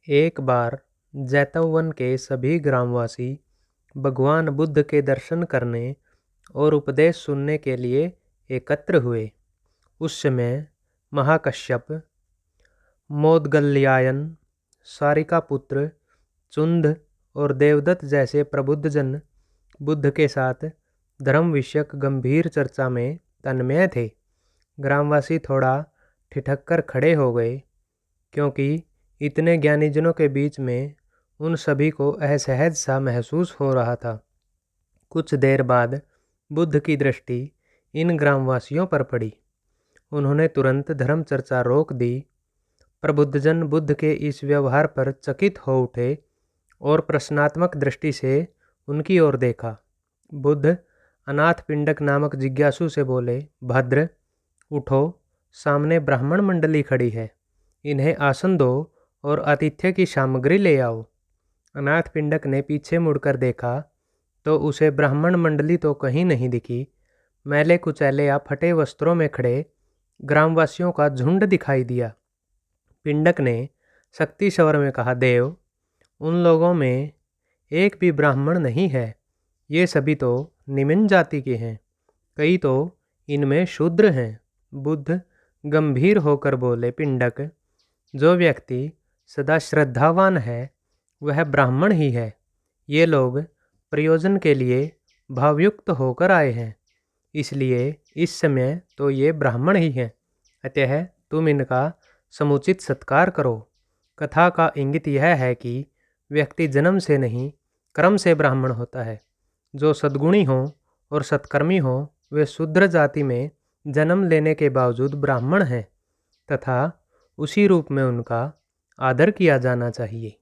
एक बार जैतवन के सभी ग्रामवासी भगवान बुद्ध के दर्शन करने और उपदेश सुनने के लिए एकत्र हुए। उस समय महाकश्यप, मोदगल्यायन, सारिकापुत्र, चुंद और देवदत्त जैसे प्रबुद्ध जन बुद्ध के साथ धर्म विषयक गंभीर चर्चा में तन्मय थे। ग्रामवासी थोड़ा ठिठक कर खड़े हो गए, क्योंकि इतने ज्ञानीजनों के बीच में उन सभी को असहज सा महसूस हो रहा था। कुछ देर बाद बुद्ध की दृष्टि इन ग्रामवासियों पर पड़ी। उन्होंने तुरंत धर्म चर्चा रोक दी। प्रबुद्धजन बुद्ध के इस व्यवहार पर चकित हो उठे और प्रश्नात्मक दृष्टि से उनकी ओर देखा। बुद्ध अनाथ पिंडक नामक जिज्ञासु से बोले, भद्र, उठो, सामने ब्राह्मण मंडली खड़ी है, इन्हें आसन दो और आतिथ्य की सामग्री ले आओ। अनाथ पिंडक ने पीछे मुड़कर देखा तो उसे ब्राह्मण मंडली तो कहीं नहीं दिखी। मैले कुचैले या फटे वस्त्रों में खड़े ग्रामवासियों का झुंड दिखाई दिया। पिंडक ने शक्ति स्वर में कहा, देव, उन लोगों में एक भी ब्राह्मण नहीं है। ये सभी तो निम्न जाति के हैं, कई तो इनमें शूद्र हैं। बुद्ध गंभीर होकर बोले, पिंडक, जो व्यक्ति सदा श्रद्धावान है वह ब्राह्मण ही है। ये लोग प्रयोजन के लिए भावयुक्त होकर आए हैं, इसलिए इस समय तो ये ब्राह्मण ही हैं। अतः तुम इनका समुचित सत्कार करो। कथा का इंगित यह है कि व्यक्ति जन्म से नहीं, कर्म से ब्राह्मण होता है। जो सद्गुणी हो और सत्कर्मी हो वे शूद्र जाति में जन्म लेने के बावजूद ब्राह्मण हैं तथा उसी रूप में उनका आदर किया जाना चाहिए।